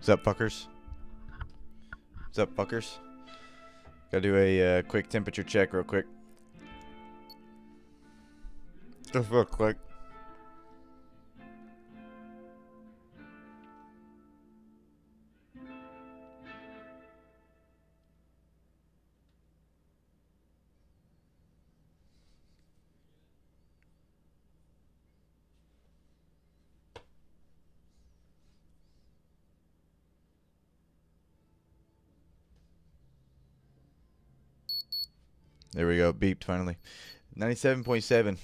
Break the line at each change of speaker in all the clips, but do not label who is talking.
What's up, fuckers? What's up, fuckers? Gotta do a quick temperature check real quick. Just real quick. There we go. Beeped finally. 97.7.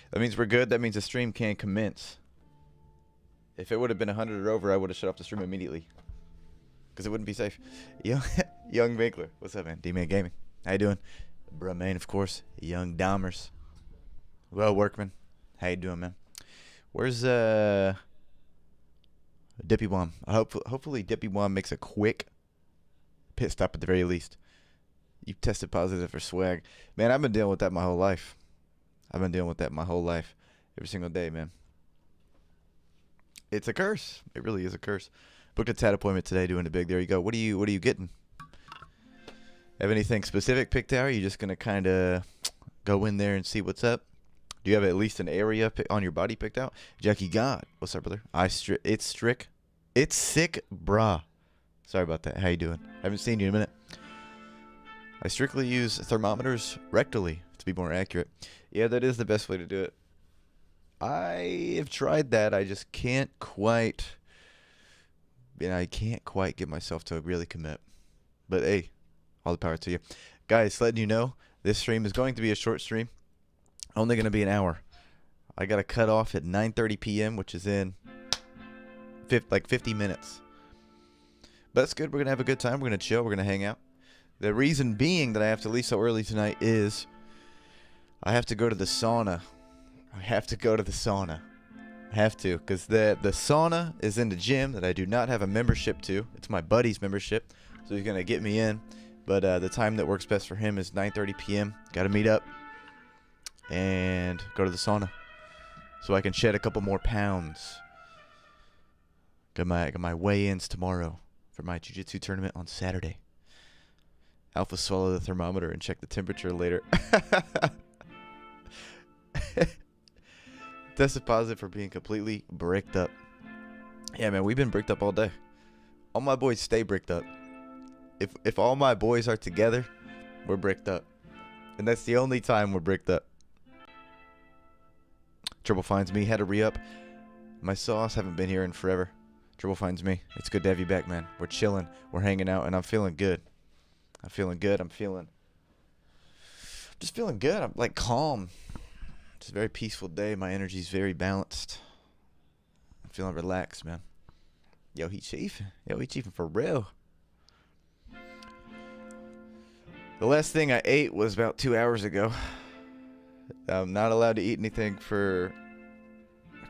That means we're good. That means the stream can commence. If it would have been 100 or over, I would have shut off the stream immediately. Because it wouldn't be safe. Young Winkler. What's up, man? D-Man Gaming. How you doing? Bruh, man, of course. Young Dahmers. Well, Workman. How you doing, man? Where's Dippy Wom? Hopefully Dippy Wom makes a quick pit stop at the very least. You tested positive for swag. Man, I've been dealing with that my whole life. Every single day, man. It's a curse. It really is a curse. Booked a tat appointment today, doing it big. There you go. What are you getting? Have anything specific picked out? Or are you just gonna kind of go in there and see what's up? Do you have at least an area on your body picked out? Jackie God, what's up, brother? It's strict. It's sick, brah. Sorry about that. How you doing? Haven't seen you in a minute. I strictly use thermometers rectally, to be more accurate. Yeah, that is the best way to do it. I have tried that. I just can't quite, I can't quite get myself to really commit. But hey, all the power to you. Guys, letting you know, this stream is going to be a short stream. Only going to be an hour. I got to cut off at 9:30 p.m., which is in like 50 minutes. But that's good. We're going to have a good time. We're going to chill. We're going to hang out. The reason being that I have to leave so early tonight is I have to go to the sauna. I have to, because the sauna is in the gym that I do not have a membership to. It's my buddy's membership, so he's going to get me in. But the time that works best for him is 9:30 p.m. Got to meet up and go to the sauna so I can shed a couple more pounds. Got my weigh-ins tomorrow for my jiu-jitsu tournament on Saturday. Alpha swallow the thermometer and check the temperature later. Tested positive for being completely bricked up. Yeah, man, we've been bricked up all day. All my boys stay bricked up. If all my boys are together, we're bricked up. And that's the only time we're bricked up. Triple finds me. Had to re-up. My sauce haven't been here in forever. Triple finds me. It's good to have you back, man. We're chilling. We're hanging out, and I'm feeling good. I'm just feeling good. I'm like calm. It's a very peaceful day. My energy's very balanced. I'm feeling relaxed, man. Yo, he chiefing for real. The last thing I ate was about 2 hours ago. I'm not allowed to eat anything I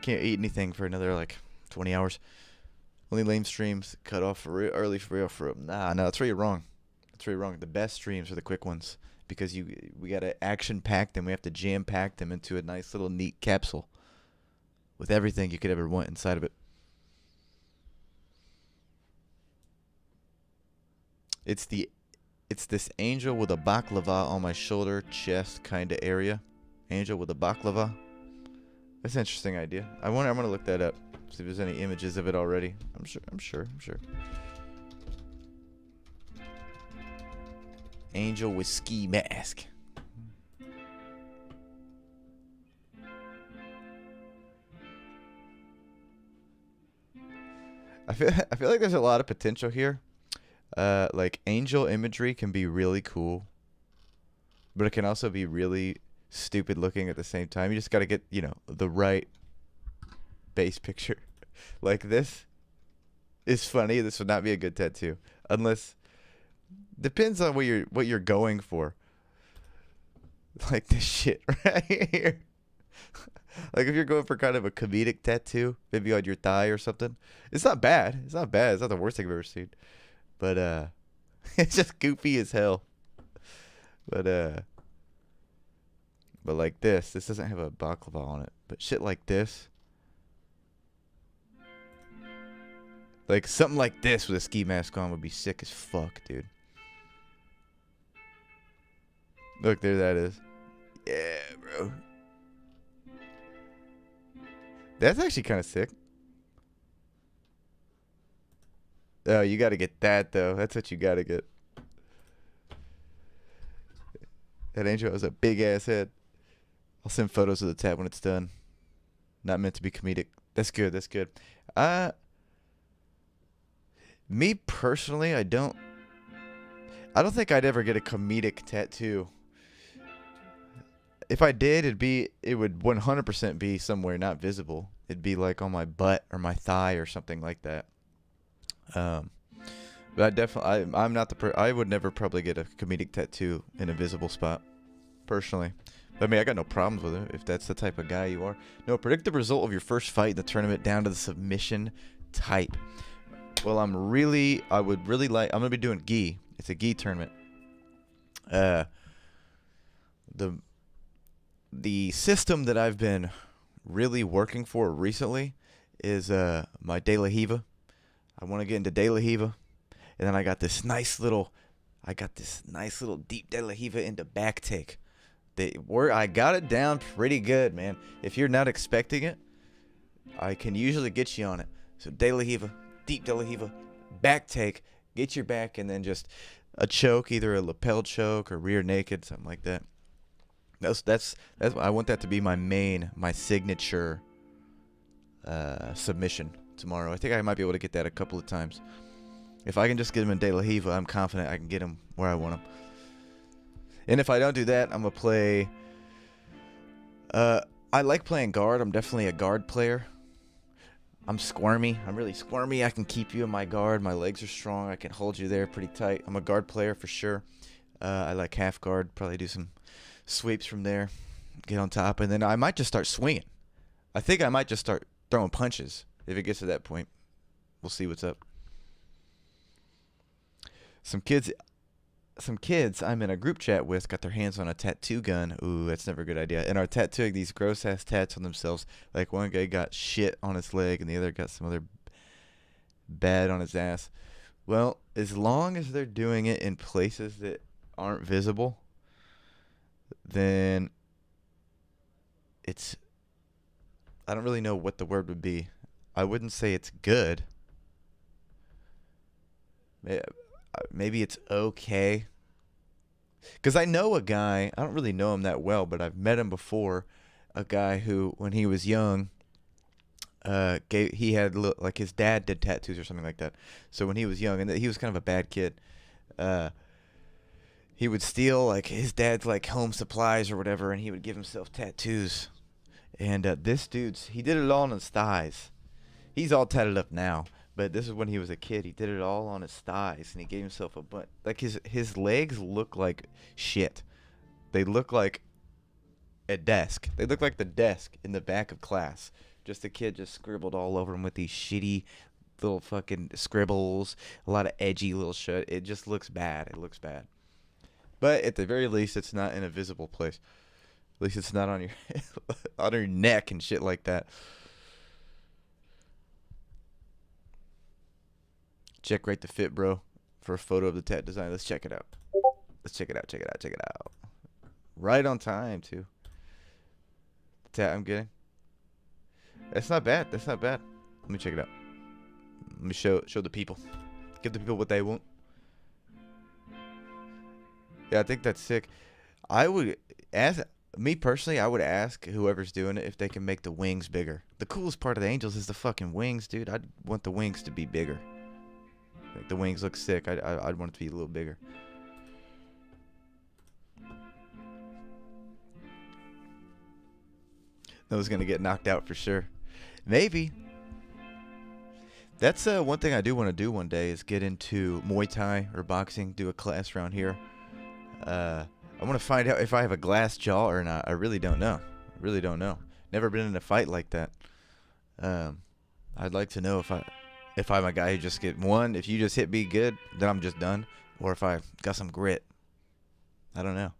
can't eat anything for another like 20 hours. Only lame streams cut off early for real. Nah, that's where you're wrong. The best streams are the quick ones because we got to action pack them. We have to jam pack them into a nice little neat capsule with everything you could ever want inside of it. It's this angel with a baklava on my shoulder, chest kind of area. Angel with a baklava. That's an interesting idea. I'm gonna look that up. See if there's any images of it already. I'm sure. Angel with ski mask. I feel like there's a lot of potential here. Like angel imagery can be really cool, but it can also be really stupid looking at the same time. You just got to get, the right base picture. Like this is funny. This would not be a good tattoo unless depends on what you're going for. Like this shit right here. Like if you're going for kind of a comedic tattoo, maybe on your thigh or something. It's not bad. It's not the worst thing I've ever seen. But it's just goofy as hell. But like this doesn't have a baklava on it. But shit like this. Like something like this with a ski mask on would be sick as fuck, dude. Look, there that is. Yeah, bro. That's actually kind of sick. Oh, you got to get that, though. That's what you got to get. That angel has a big-ass head. I'll send photos of the tat when it's done. Not meant to be comedic. That's good. That's good. Me personally, I don't think I'd ever get a comedic tattoo. If I did, it would 100% be somewhere not visible. It'd be like on my butt or my thigh or something like that. But I'm not I would never probably get a comedic tattoo in a visible spot, personally. I mean, I got no problems with it if that's the type of guy you are. No, predict the result of your first fight in the tournament down to the submission type. Well, I'm gonna be doing gi. It's a gi tournament. The system that I've been really working for recently is my De La Hiva. I want to get into De La Hiva, and then I got this nice little deep De La Hiva into back take. I got it down pretty good, man. If you're not expecting it, I can usually get you on it. So De La Hiva, deep De La Hiva, back take, get your back, and then just a choke, either a lapel choke or rear naked, something like that. That's I want that to be my signature submission tomorrow. I think I might be able to get that a couple of times. If I can just get him in De La Hiva, I'm confident I can get him where I want him. And if I don't do that, I'm gonna play. I like playing guard. I'm definitely a guard player. I'm squirmy. I'm really squirmy. I can keep you in my guard. My legs are strong. I can hold you there pretty tight. I'm a guard player for sure. I like half guard. Probably do some sweeps from there. Get on top. And then I might just start swinging. I think I might just start throwing punches if it gets to that point. We'll see what's up. Some kids I'm in a group chat with got their hands on a tattoo gun. Ooh, that's never a good idea. And are tattooing these gross-ass tats on themselves. Like one guy got shit on his leg and the other got some other bad on his ass. Well, as long as they're doing it in places that aren't visible, then I don't really know what the word would be. I wouldn't say it's good. Maybe it's okay. Because I know a guy, I don't really know him that well, but I've met him before. A guy who, when he was young, he had, like, his dad did tattoos or something like that. So when he was young, and he was kind of a bad kid, he would steal, like, his dad's, like, home supplies or whatever, and he would give himself tattoos. And this dude's, he did it all on his thighs. He's all tatted up now. But this is when he was a kid. He did it all on his thighs, and he gave himself a bunch. Like, his legs look like shit. They look like a desk. They look like the desk in the back of class. Just a kid just scribbled all over him with these shitty little fucking scribbles. A lot of edgy little shit. It just looks bad. It looks bad. But at the very least, it's not in a visible place. At least it's not on your on your neck and shit like that. Check Rate the Fit, bro, for a photo of the tat design. Let's check it out. Check it out. Right on time, too. The tat I'm getting. That's not bad. Let me check it out. Let me show the people. Give the people what they want. Yeah, I think that's sick. Me personally, I would ask whoever's doing it if they can make the wings bigger. The coolest part of the angels is the fucking wings, dude. I'd want the wings to be bigger. Like, the wings look sick. I'd want it to be a little bigger. Noah's gonna get knocked out for sure. Maybe. That's one thing I do want to do one day is get into Muay Thai or boxing. Do a class around here. I want to find out if I have a glass jaw or not. I really don't know. Never been in a fight like that. I'd like to know if I'm a guy who just get one. If you just hit me good, then I'm just done. Or if I got some grit. I don't know.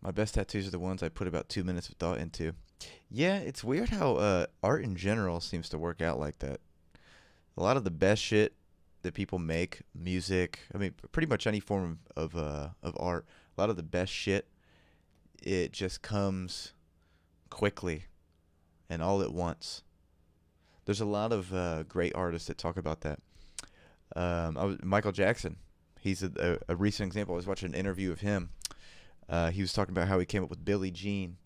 My best tattoos are the ones I put about 2 minutes of thought into. Yeah, it's weird how art in general seems to work out like that. A lot of the best shit that people make, music, I mean, pretty much any form of art, a lot of the best shit, it just comes quickly and all at once. There's a lot of great artists that talk about that. Michael Jackson, he's a recent example. I was watching an interview of him. He was talking about how he came up with Billie Jean.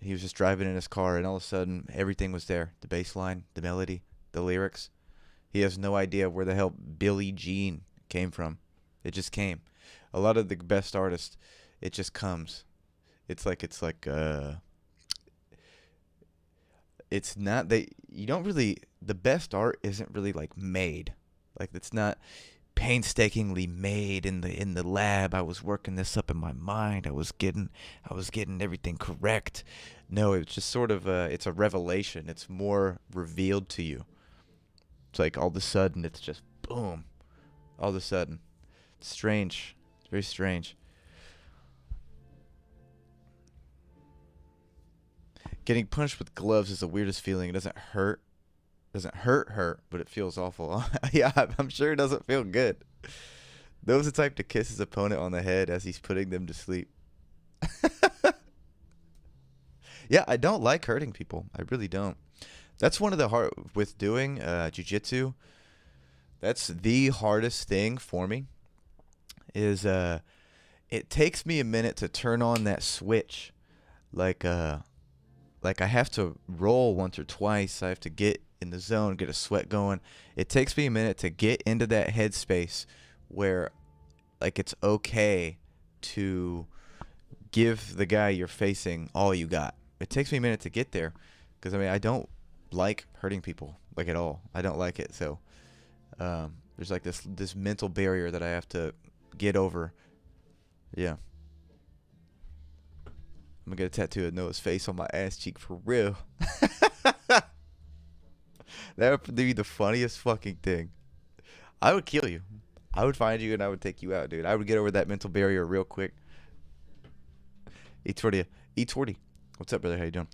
He was just driving in his car, and all of a sudden, everything was there. The bass line, the melody, the lyrics. He has no idea where the hell Billie Jean came from. It just came. A lot of the best artists, it just comes. It's like it's not they you don't really the best art isn't really like made. Like it's not painstakingly made in the lab. I was working this up in my mind. I was getting everything correct. No, it's just sort of it's a revelation. It's more revealed to you. It's like all of a sudden it's just boom. All of a sudden. It's strange. It's very strange. Getting punched with gloves is the weirdest feeling. It doesn't hurt. Doesn't hurt, but it feels awful. Yeah, I'm sure it doesn't feel good. Those the type to kiss his opponent on the head as he's putting them to sleep. Yeah, I don't like hurting people. I really don't. That's one of the hard with doing jujitsu. That's the hardest thing for me. Is it takes me a minute to turn on that switch. Like like I have to roll once or twice. I have to get in the zone, get a sweat going. It takes me a minute to get into that headspace where like it's okay to give the guy you're facing all you got. It takes me a minute to get there because I mean I don't like hurting people like at all. I don't like it. So there's like this mental barrier that I have to get over. Yeah. I'm gonna get a tattoo of Noah's face on my ass cheek for real. That would be the funniest fucking thing. I would kill you. I would find you and I would take you out, dude. I would get over that mental barrier real quick. E40. E40. What's up, brother? How you doing?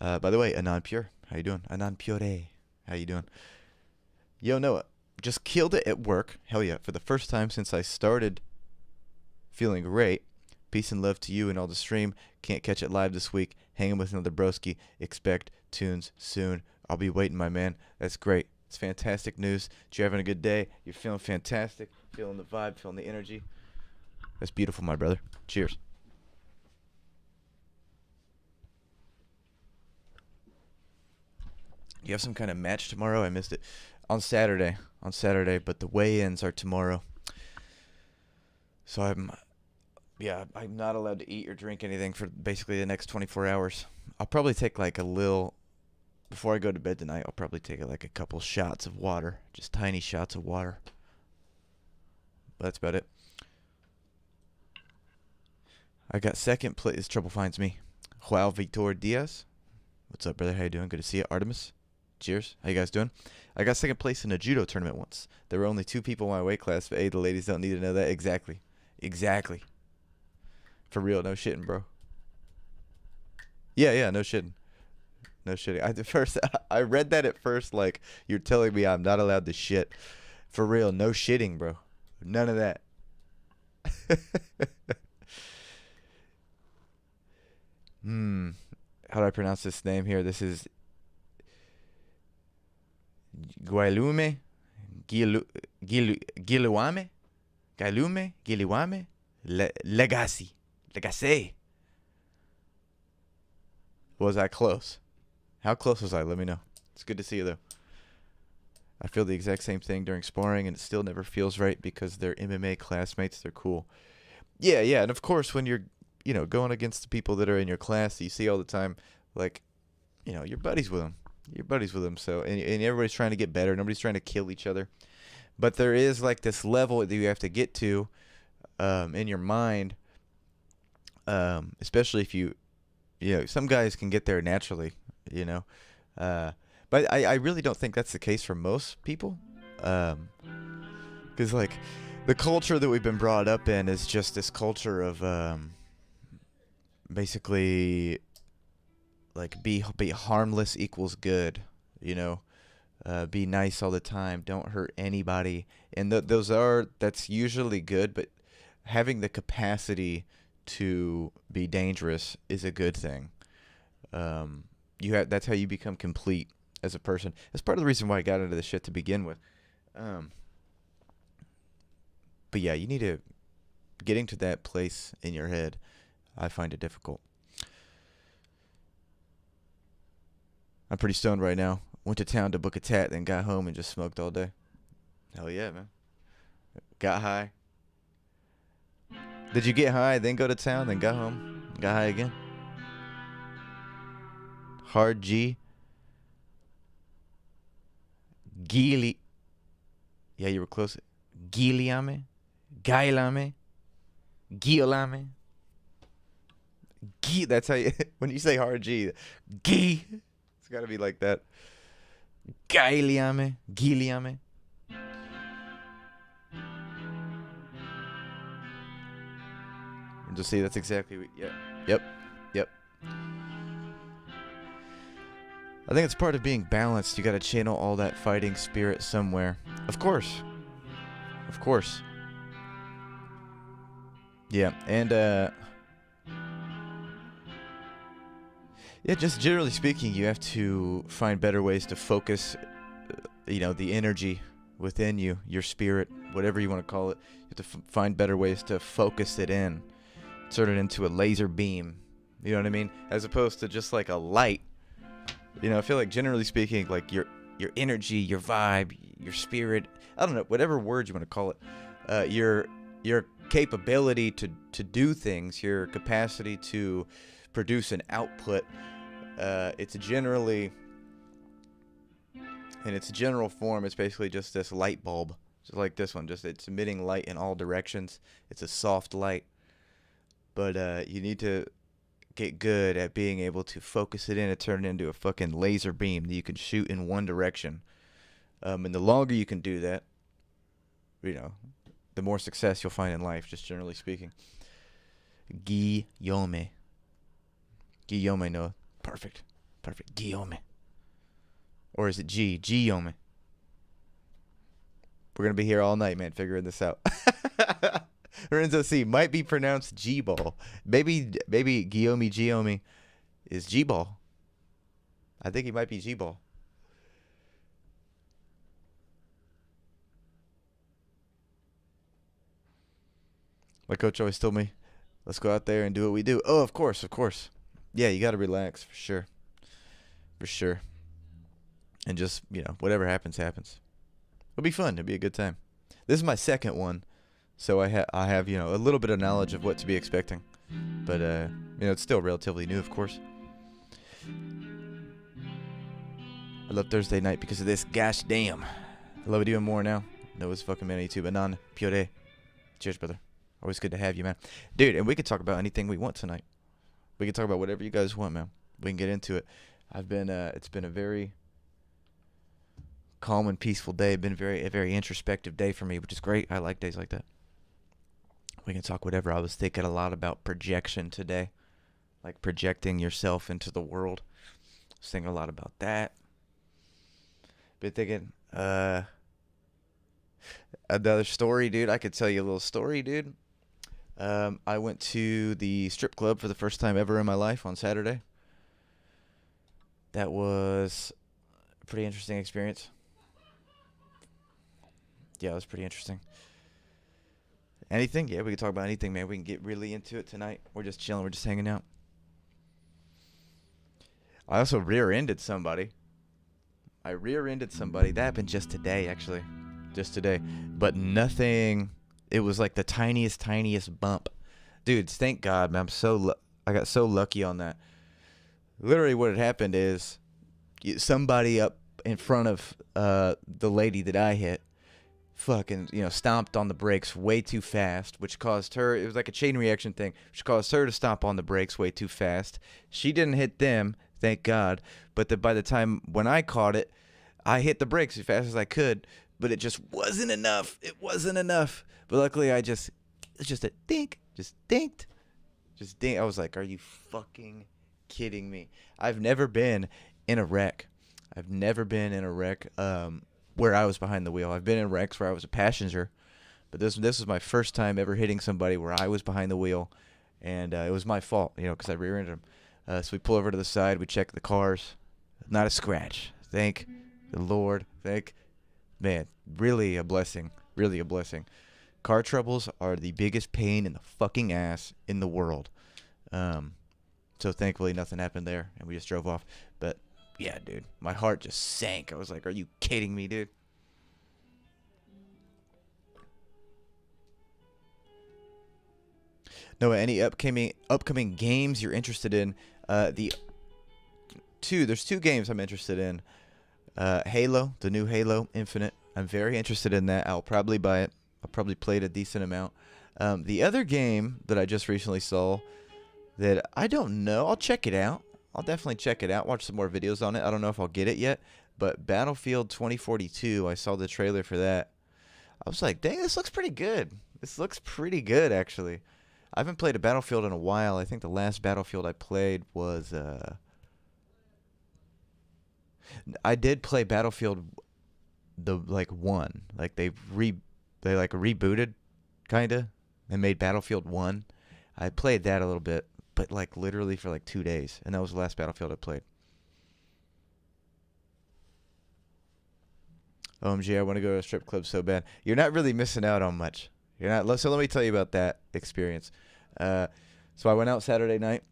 By the way, Anon Pure. How you doing? Anon Pure. How you doing? Yo, Noah. Just killed it at work. Hell yeah. For the first time since I started feeling great. Peace and love to you and all the stream. Can't catch it live this week. Hanging with another broski. Expect tunes soon. I'll be waiting, my man. That's great. It's fantastic news. You're having a good day. You're feeling fantastic. Feeling the vibe. Feeling the energy. That's beautiful, my brother. Cheers. You have some kind of match tomorrow? I missed it. On Saturday. On Saturday, but the weigh-ins are tomorrow. So I'm not allowed to eat or drink anything for basically the next 24 hours. I'll probably take like a little, before I go to bed tonight, I'll probably take like a couple shots of water. Just tiny shots of water. But that's about it. I got second place. Trouble finds me. Joao Victor Diaz. What's up, brother? How you doing? Good to see you. Artemis. Cheers. How you guys doing? I got second place in a judo tournament once. There were only 2 people in my weight class, but hey, the ladies don't need to know that. Exactly. Exactly. For real, no shitting, bro. Yeah, no shitting. No shitting. I read that at first like you're telling me I'm not allowed to shit. For real, no shitting, bro. None of that. How do I pronounce this name here? This is Guilume, Giluame, Giliwame, Legacy. Was I close? How close was I? Let me know. It's good to see you, though. I feel the exact same thing during sparring, and it still never feels right because they're MMA classmates. They're cool. Yeah, and of course, when you're, going against the people that are in your class that you see all the time, like, you're buddies with them. So, and everybody's trying to get better. Nobody's trying to kill each other. But there is, like, this level that you have to get to in your mind, especially if some guys can get there naturally, but I really don't think that's the case for most people, because like the culture that we've been brought up in is just this culture of basically like be harmless equals good, you know. Be nice all the time. Don't hurt anybody. And that's usually good, but having the capacity to be dangerous is a good thing. That's how you become complete as a person. That's part of the reason why I got into this shit to begin with. But yeah, you need to getting to that place in your head. I find it difficult. I'm pretty stoned right now. Went to town to book a tat, then got home and just smoked all day. Hell yeah, man. Got high. Did you get high, then go to town, then got home? Got high again? Hard G. Gili. Yeah, you were close. Giliame. Gailame. Giolame. That's how you, when you say hard G, G. It's got to be like that. Gailiame. Giliame. And just see, that's exactly what, yeah. Yep. I think it's part of being balanced. You got to channel all that fighting spirit somewhere. Of course. Yeah, and yeah, just generally speaking, you have to find better ways to focus, the energy within you, your spirit, whatever you want to call it. You have to find better ways to focus it in, turn it into a laser beam. You know what I mean? As opposed to just like a light. I feel like generally speaking, like your energy, your vibe, your spirit, I don't know, whatever word you want to call it, your capability to do things, your capacity to produce an output, it's generally, in its general form, it's basically just this light bulb, just like this one, just it's emitting light in all directions. It's a soft light, but you need to get good at being able to focus it in and turn it into a fucking laser beam that you can shoot in one direction. And the longer you can do that, the more success you'll find in life, just generally speaking. Guillaume, Noah. Perfect. Guillaume. Or is it Guillaume? We're going to be here all night, man, figuring this out. Lorenzo C. might be pronounced G-ball. Maybe Guillaume is G-ball. I think he might be G-ball. My coach always told me, let's go out there and do what we do. Oh, of course. Yeah, you got to relax, for sure. And just, whatever happens. It'll be fun. It'll be a good time. This is my second one, so I have, a little bit of knowledge of what to be expecting. But, it's still relatively new, of course. I love Thursday night because of this. Gosh damn. I love it even more now. Noah's fucking man YouTube. Anan Pure. Cheers, brother. Always good to have you, man. Dude, and we could talk about anything we want tonight. We can talk about whatever you guys want, man. We can get into it. It's been a very calm and peaceful day. Been a very introspective day for me, which is great. I like days like that. We can talk whatever. I was thinking a lot about projection today, like projecting yourself into the world. I was thinking a lot about that. Been thinking, another story, dude. I could tell you a little story, dude. I went to the strip club for the first time ever in my life on Saturday. That was a pretty interesting experience. Yeah, it was pretty interesting. Anything? Yeah, we can talk about anything, man. We can get really into it tonight. We're just chilling. We're just hanging out. I also rear-ended somebody. That happened just today, actually. Just today. But nothing. It was like the tiniest bump. Dude, thank God, man. I got so lucky on that. Literally what had happened is somebody up in front of the lady that I hit fucking, stomped on the brakes way too fast, which caused her, it was like a chain reaction thing, which caused her to stomp on the brakes way too fast. She didn't hit them, thank God, but by the time when I caught it, I hit the brakes as fast as I could, but it just wasn't enough. But luckily it's just a dink, just dinked. I was like, are you fucking kidding me? I've never been in a wreck. Where I was behind the wheel. I've been in wrecks where I was a passenger, but this was my first time ever hitting somebody where I was behind the wheel, and it was my fault, because I rear-ended him. So we pull over to the side, we check the cars, not a scratch. Thank the Lord. Man, really a blessing. Really a blessing. Car troubles are the biggest pain in the fucking ass in the world. So thankfully nothing happened there, and we just drove off. But yeah, dude, my heart just sank. I was like, are you kidding me, dude? Noah, any upcoming games you're interested in? There's two games I'm interested in. Halo, the new Halo Infinite. I'm very interested in that. I'll probably buy it. I'll probably play it a decent amount. The other game that I just recently saw that I don't know, I'll check it out. I'll definitely check it out, watch some more videos on it. I don't know if I'll get it yet, but Battlefield 2042, I saw the trailer for that. I was like, dang, this looks pretty good. This looks pretty good, actually. I haven't played a Battlefield in a while. I think the last Battlefield I played was... I did play Battlefield one. Like they rebooted, kinda, and made Battlefield 1. I played that a little bit, but like literally for like 2 days, and that was the last Battlefield I played. OMG, I want to go to a strip club so bad. You're not really missing out on much. You're not. So let me tell you about that experience. So I went out Saturday night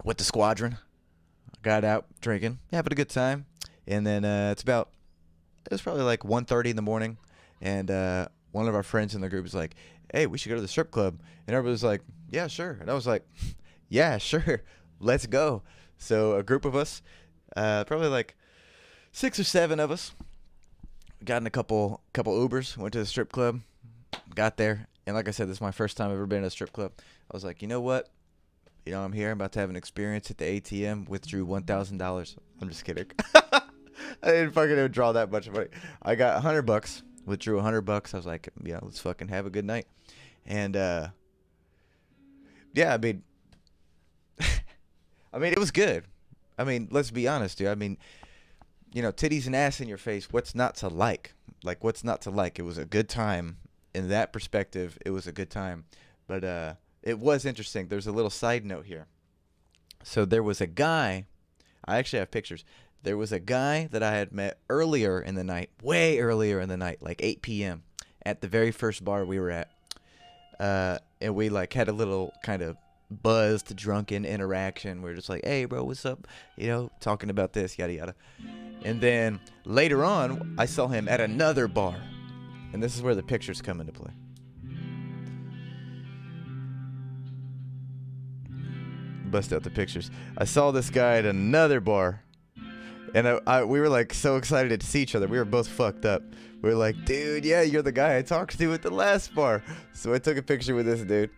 with the squadron. Got out drinking, having a good time, and then it was probably like 1:30 in the morning, and one of our friends in the group was like, hey, we should go to the strip club. And everybody was like, yeah, sure. And I was like, yeah, sure, let's go. So a group of us, probably like 6 or 7 of us, got in a couple Ubers, went to the strip club, got there. And like I said, this is my first time I've ever been to a strip club. I was like, you know what? I'm here. I'm about to have an experience at the ATM. Withdrew $1,000. I'm just kidding. I didn't fucking withdraw that much money. I got $100. Withdrew $100. I was like, let's fucking have a good night. And yeah, I mean, it was good. I mean, let's be honest, dude. I mean, titties and ass in your face. What's not to like? Like, what's not to like? It was a good time. In that perspective, it was a good time. But it was interesting. There's a little side note here. So there was a guy. I actually have pictures. There was a guy that I had met earlier in the night, way earlier in the night, like 8 p.m. at the very first bar we were at. And we like had a little kind of buzzed, drunken interaction. We are just like, hey, bro, what's up? Talking about this, yada, yada. And then later on, I saw him at another bar. And this is where the pictures come into play. Bust out the pictures. I saw this guy at another bar. And we were like so excited to see each other. We were both fucked up. We were like, dude, yeah, you're the guy I talked to at the last bar. So I took a picture with this dude,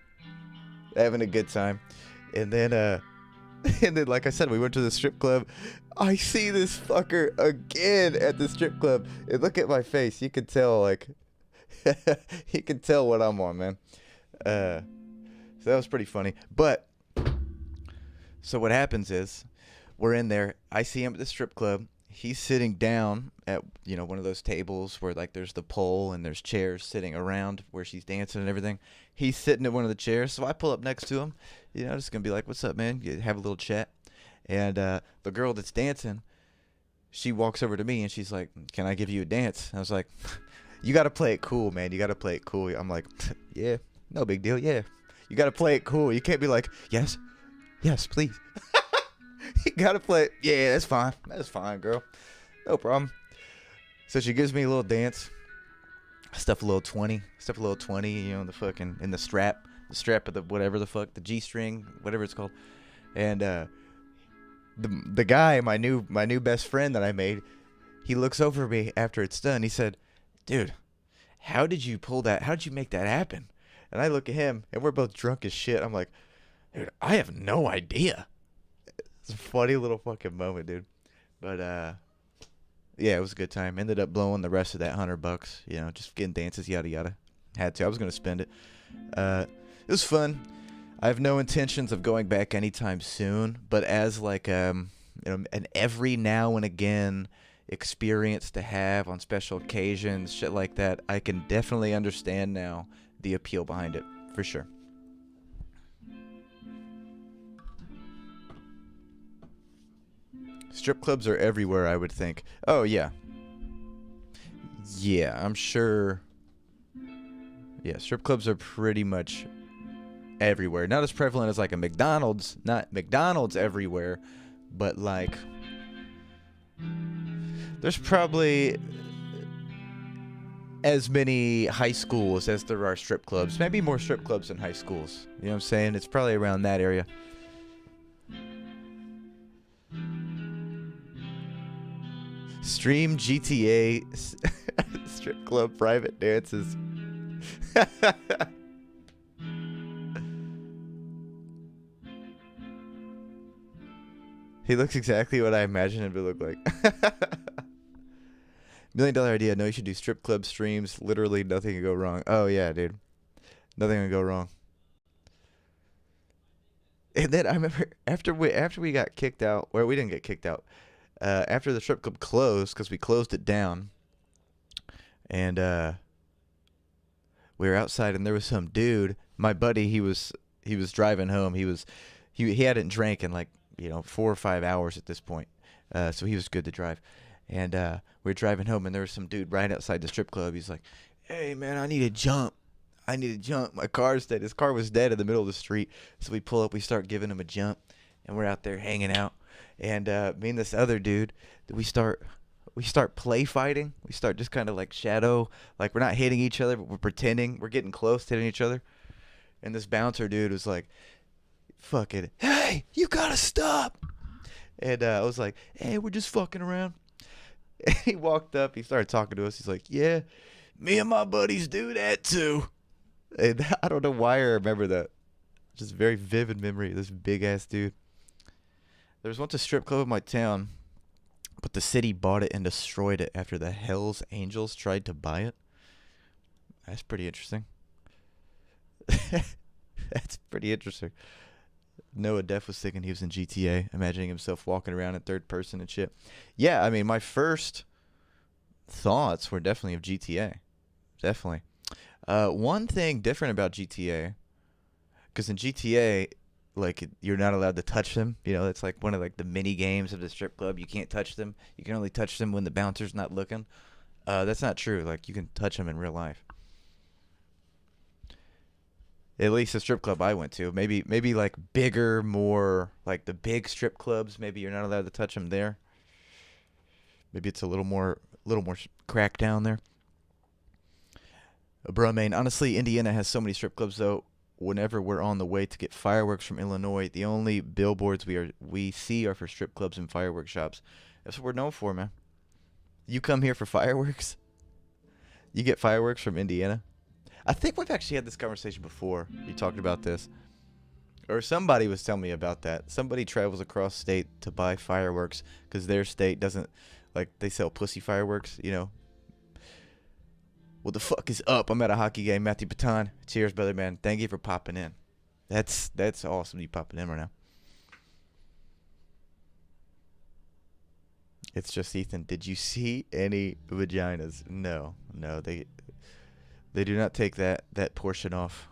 having a good time. And then, like I said, we went to the strip club. I see this fucker again at the strip club. And look at my face. You can tell, like, you can tell what I'm on, man. So that was pretty funny. But, so what happens is, we're in there. I see him at the strip club. He's sitting down at, one of those tables where, like, there's the pole and there's chairs sitting around where she's dancing and everything. He's sitting at one of the chairs. So I pull up next to him. Just going to be like, what's up, man? Have a little chat. And the girl that's dancing, she walks over to me and she's like, can I give you a dance? I was like, you got to play it cool, man. You got to play it cool. I'm like, yeah, no big deal. Yeah. You got to play it cool. You can't be like, yes, please. You got to play it. Yeah, that's fine. That's fine, girl. No problem. So she gives me a little dance. Stuff a little 20. The fucking, in the strap of the whatever the fuck, the G-string, whatever it's called. And the guy, my new best friend that I made, he looks over me after it's done. He said, dude, how did you pull that? How did you make that happen? And I look at him, and we're both drunk as shit. I'm like, dude, I have no idea. It's a funny little fucking moment, dude. But, yeah, it was a good time. Ended up blowing the rest of that $100, just getting dances, yada, yada. Had to. I was going to spend it. It was fun. I have no intentions of going back anytime soon, but as like an every now and again experience to have on special occasions, shit like that, I can definitely understand now the appeal behind it, for sure. Strip clubs are everywhere, I would think. Oh yeah. Yeah, I'm sure. Yeah, strip clubs are pretty much everywhere. Not as prevalent as like a McDonald's, not McDonald's everywhere, but like there's probably as many high schools as there are strip clubs. Maybe more strip clubs than high schools. You know what I'm saying? It's probably around that area. Stream GTA strip club private dances. He looks exactly what I imagined him to look like. $1 million idea. No, you should do strip club streams. Literally nothing can go wrong. Oh yeah, dude. Nothing can go wrong. And then I remember after we got kicked out, or we didn't get kicked out. After the strip club closed, because we closed it down, and we were outside, and there was some dude. My buddy, he was driving home. He hadn't drank in like 4 or 5 hours at this point, so he was good to drive. And we were driving home, and there was some dude right outside the strip club. He's like, "Hey man, I need a jump. I need a jump. My car's dead." His car was dead in the middle of the street. So we pull up, we start giving him a jump, and we're out there hanging out. And me and this other dude, we start play fighting. We start just kind of like shadow, like we're not hitting each other, but we're pretending we're getting close to hitting each other. And this bouncer dude was like, "Fucking, hey, you gotta stop." And I was like, "Hey, we're just fucking around." And he walked up, he started talking to us. He's like, "Yeah, me and my buddies do that too." And I don't know why I remember that. Just very vivid memory of this big ass dude. There was once a strip club in my town, but the city bought it and destroyed it after the Hells Angels tried to buy it. That's pretty interesting. That's pretty interesting. Noah Def was thinking he was in GTA, imagining himself walking around in third person and shit. Yeah, I mean, my first thoughts were definitely of GTA. Definitely. One thing different about GTA, because in GTA, like you're not allowed to touch them. It's like one of like the mini games of the strip club. You can't touch them. You can only touch them when the bouncer's not looking. That's not true. Like you can touch them in real life. At least the strip club I went to. Maybe like bigger, more like the big strip clubs. Maybe you're not allowed to touch them there. Maybe it's a little more cracked down there. Bro, man, honestly, Indiana has so many strip clubs though. Whenever we're on the way to get fireworks from Illinois, the only billboards we see are for strip clubs and fireworks shops. That's what we're known for, man. You come here for fireworks? You get fireworks from Indiana? I think we've actually had this conversation before. You talked about this. Or somebody was telling me about that. Somebody travels across state to buy fireworks because their state doesn't, like, they sell pussy fireworks, What the fuck is up? I'm at a hockey game. Matthew Baton. Cheers, brother, man. Thank you for popping in. That's awesome you popping in right now. It's just Ethan. Did you see any vaginas? No, they do not take that portion off.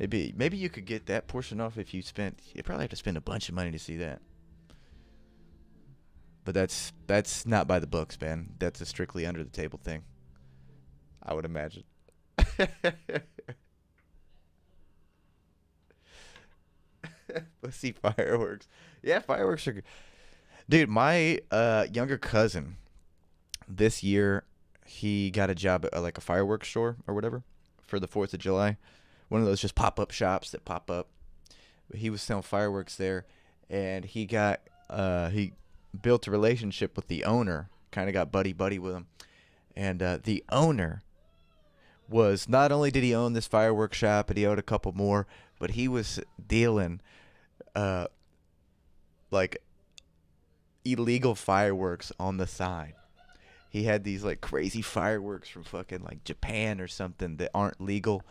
Maybe you could get that portion off if you probably have to spend a bunch of money to see that. But that's not by the books, man. That's a strictly under the table thing, I would imagine. Let's see fireworks. Yeah, fireworks are good. Dude, my younger cousin this year, he got a job at like a fireworks store or whatever for the 4th of July. One of those just pop-up shops that pop up. He was selling fireworks there, and he built a relationship with the owner, kind of got buddy-buddy with him. And the owner was, not only did he own this fireworks shop, but he owned a couple more, but he was dealing like illegal fireworks on the side. He had these like crazy fireworks from fucking like Japan or something that aren't legal.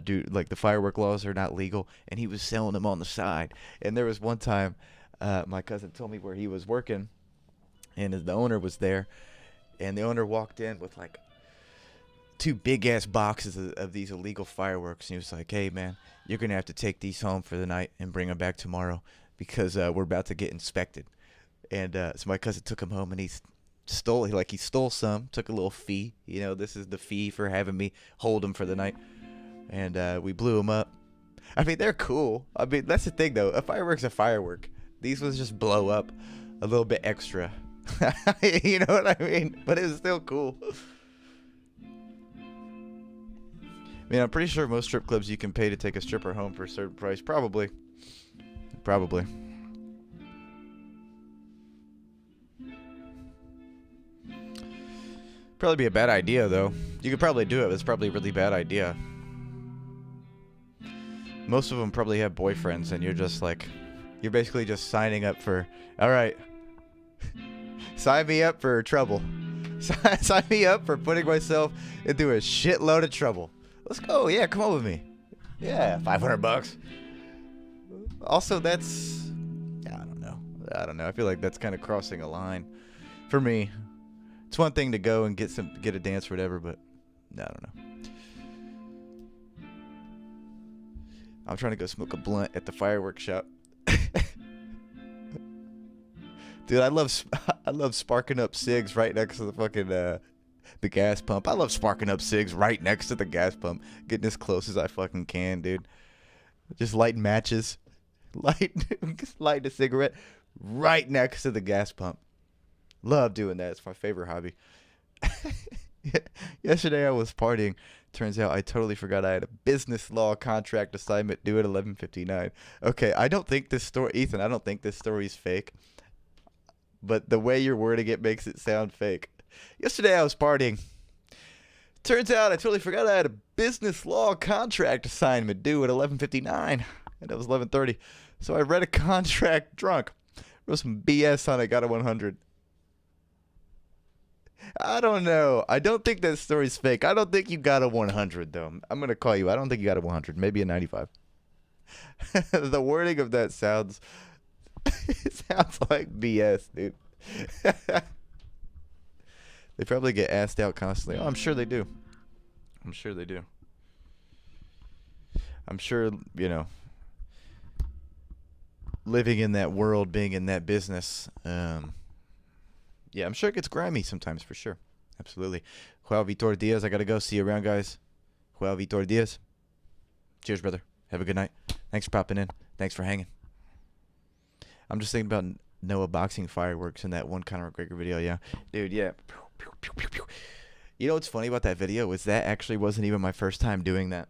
dude, like the firework laws are not legal, and he was selling them on the side. And there was one time, my cousin told me where he was working, and the owner was there, and the owner walked in with like two big ass boxes of these illegal fireworks, and he was like, "Hey man, you're gonna have to take these home for the night and bring them back tomorrow because we're about to get inspected." And so my cousin took them home, and he stole some, took a little fee. You know, this is the fee for having me hold them for the night. And we blew them up. I mean, they're cool. I mean, that's the thing though. A firework's a firework. These ones just blow up a little bit extra. You know what I mean? But it was still cool. I mean, I'm pretty sure most strip clubs you can pay to take a stripper home for a certain price. Probably. Probably be a bad idea, though. You could probably do it, but it's probably a really bad idea. Most of them probably have boyfriends, and you're basically just signing up for, all right, sign me up for trouble. Sign me up for putting myself into a shitload of trouble. Let's go. Yeah, come on with me. Yeah, $500. Also, that's, I don't know. I feel like that's kind of crossing a line for me. It's one thing to go and get a dance or whatever, but I don't know. I'm trying to go smoke a blunt at the fireworks shop. Dude, I love sparking up cigs right next to the fucking the gas pump. I love sparking up cigs right next to the gas pump, getting as close as I fucking can, dude. Just lighting matches, lighting a cigarette right next to the gas pump. Love doing that. It's my favorite hobby. Yesterday I was partying. Turns out I totally forgot I had a business law contract assignment due at 11:59. Okay, I don't think this story, Ethan, I don't think this story's fake. But the way you're wording it makes it sound fake. Yesterday I was partying. Turns out I totally forgot I had a business law contract assignment due at 11:59. And it was 11:30. So I read a contract drunk. Wrote some BS on it, got a 100. I don't know. I don't think that story's fake. I don't think you got a 100, though. I'm going to call you. I don't think you got a 100. Maybe a 95. The wording of that sounds like BS, dude. They probably get asked out constantly. Oh, I'm sure they do. I'm sure, living in that world, being in that business, yeah, I'm sure it gets grimy sometimes, for sure. Absolutely. Joao Vitor Diaz, I got to go. See you around, guys. Joao Vitor Diaz. Cheers, brother. Have a good night. Thanks for popping in. Thanks for hanging. I'm just thinking about Noah boxing fireworks in that one Conor McGregor video. Yeah. Dude, yeah. You know what's funny about that video is that actually wasn't even my first time doing that.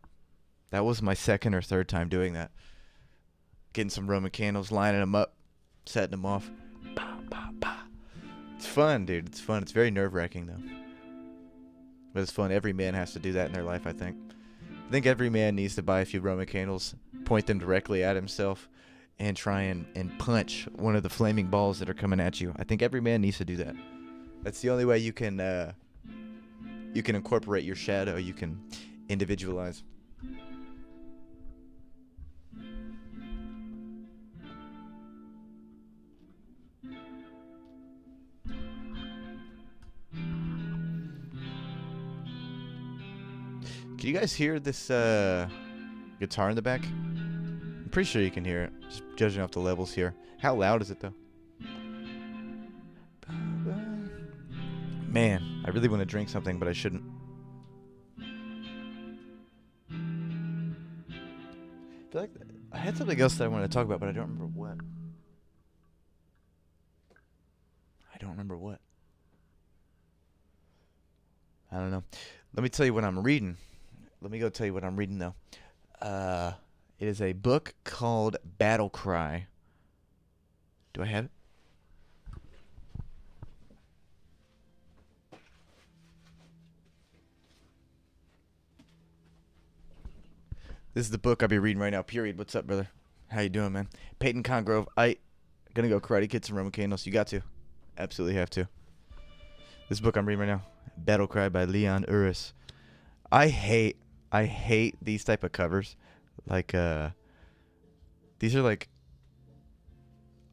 That was my second or third time doing that. Getting some Roman candles, lining them up, setting them off. It's fun, dude. It's fun. It's very nerve-wracking, though. But it's fun. Every man has to do that in their life, I think. I think every man needs to buy a few Roman candles, point them directly at himself, and try and punch one of the flaming balls that are coming at you. I think every man needs to do that. That's the only way you can incorporate your shadow. You can individualize. Can you guys hear this guitar in the back? I'm pretty sure you can hear it, just judging off the levels here. How loud is it, though? Man, I really want to drink something, but I shouldn't. I feel like I had something else that I wanted to talk about, but I don't remember what. I don't know. Let me tell you what I'm reading. Let me go tell you what I'm reading, though. It is a book called Battle Cry. Do I have it? This is the book I'll be reading right now, period. What's up, brother? How you doing, man? Peyton Congrove. Gonna go Karate Kid some Roman candles. You got to. Absolutely have to. This book I'm reading right now, Battle Cry by Leon Uris. I hate I hate these type of covers. Like these are like,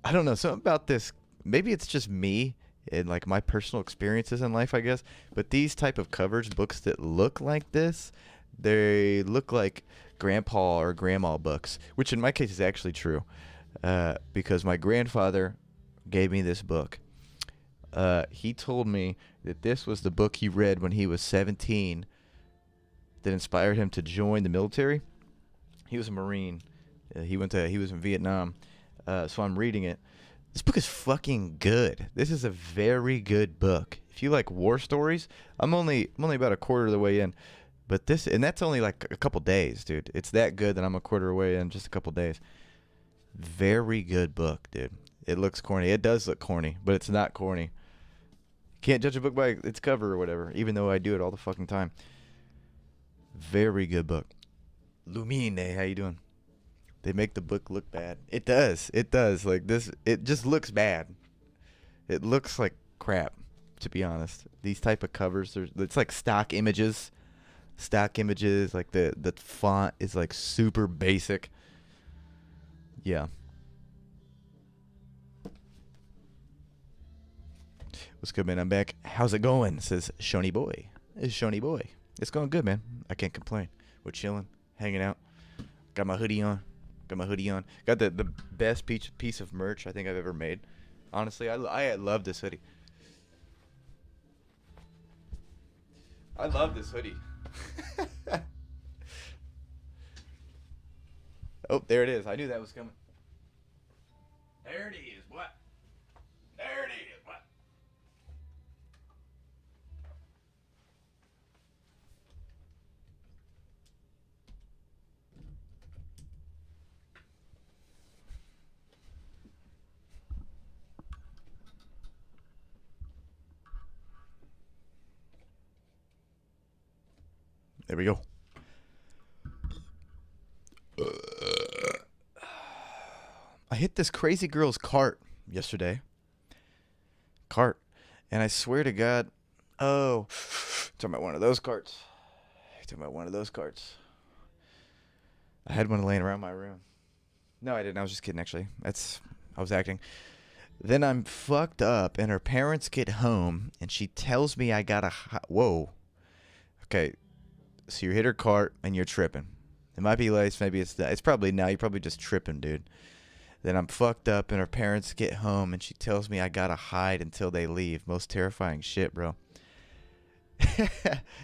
I don't know, something about this. Maybe it's just me and like my personal experiences in life, I guess. But these type of covers, books that look like this, they look like grandpa or grandma books, which in my case is actually true, because my grandfather gave me this book. He told me that this was the book he read when he was 17 that inspired him to join the military. He was a Marine. He was in Vietnam. So I'm reading it. This book is fucking good. This is a very good book. If you like war stories, I'm only about a quarter of the way in, but that's only like a couple days, dude. It's that good that I'm a quarter of the way in, just a couple days. Very good book, dude. It looks corny. It does look corny, but it's not corny. Can't judge a book by its cover or whatever, even though I do it all the fucking time. Very good book. Lumine, how you doing? They make the book look bad. It does. It does. Like this, it just looks bad. It looks like crap, to be honest. These type of covers, it's like stock images. Stock images, like the font is like super basic. Yeah. What's good, man? I'm back. How's it going? Says Shoney Boy. It's Shoney Boy. It's going good, man. I can't complain. We're chilling, hanging out. Got my hoodie on. Got the best piece of merch I think I've ever made. Honestly, I love this hoodie. I love this hoodie. Oh, there it is. I knew that was coming. There it is. What? There it is. What? There we go. I hit this crazy girl's cart yesterday. And I swear to God, talking about one of those carts. I had one laying around my room. No, I didn't. I was just kidding, actually. I was acting. Then I'm fucked up, and her parents get home, and she tells me I got whoa. Okay, so you hit her cart, and you're tripping. It might be lace, maybe it's not. It's probably now. You're probably just tripping, dude. Then I'm fucked up, and her parents get home, and she tells me I gotta hide until they leave. Most terrifying shit, bro.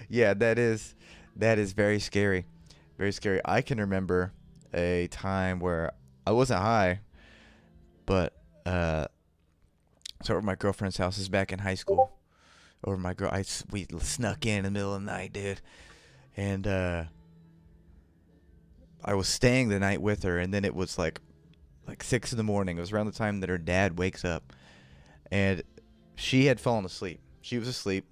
Yeah, that is very scary. Very scary. I can remember a time where I wasn't high, but so over at my girlfriend's house. This is back in high school. We snuck in the middle of the night, dude, and I was staying the night with her, and then it was like 6 in the morning. It was around the time that her dad wakes up, and she had fallen asleep. She was asleep.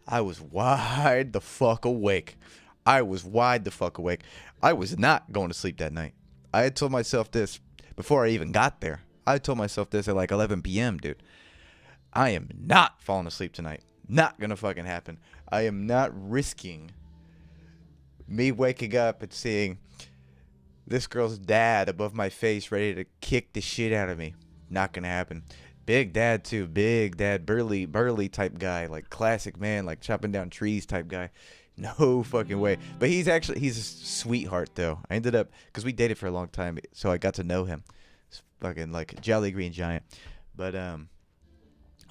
I was wide the fuck awake. I was not going to sleep that night. I had told myself this before I even got there. I told myself this at like 11 p.m., dude. I am not falling asleep tonight. Not gonna fucking happen. I am not risking me waking up and seeing this girl's dad above my face ready to kick the shit out of me. Not gonna happen. Big dad too. Big dad. Burly type guy. Like classic man. Like chopping down trees type guy. No fucking way. But he's a sweetheart though. I ended up, because we dated for a long time, so I got to know him. It's fucking like a jolly green giant. But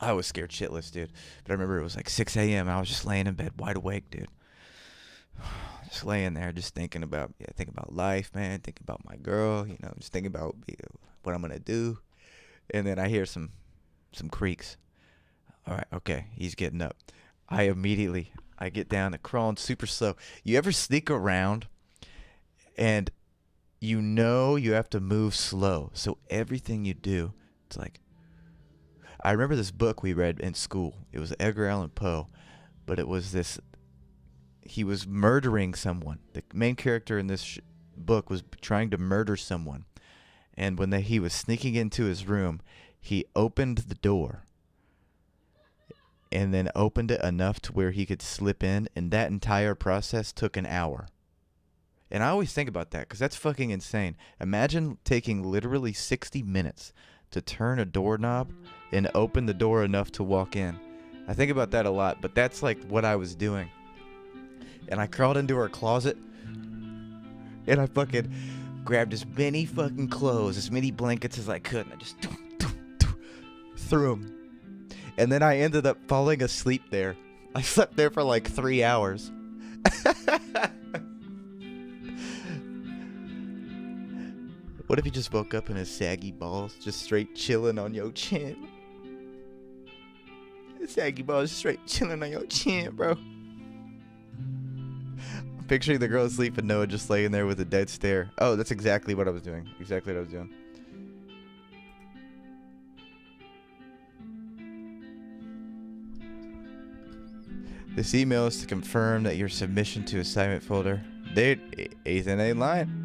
I was scared shitless, dude. But I remember it was like 6 a.m. I was just laying in bed wide awake, dude. Just laying there, just thinking about life, man. Thinking about my girl, just thinking about what I'm gonna do. And then I hear some creaks. All right, okay, he's getting up. I get down and crawling super slow. You ever sneak around and you have to move slow, so everything you do, it's like, I remember this book we read in school. It was Edgar Allan Poe, but it was this. He was murdering someone. The main character in this book was trying to murder someone, and when he was sneaking into his room, he opened the door, and then opened it enough to where he could slip in, and that entire process took an hour. And I always think about that because that's fucking insane. Imagine taking literally 60 minutes to turn a doorknob and open the door enough to walk in. I think about that a lot, but that's like what I was doing. And I crawled into her closet and I fucking grabbed as many fucking clothes, as many blankets as I could, and I just threw them. And then I ended up falling asleep there. I slept there for like 3 hours. What if you just woke up in his saggy balls, just straight chilling on your chin? Saggy balls straight chilling on your chin, bro. I'm picturing the girl asleep and Noah just laying there with a dead stare. Oh, that's exactly what I was doing. Exactly what I was doing. This email is to confirm that your submission to assignment folder. Dude, Ethan ain't lying.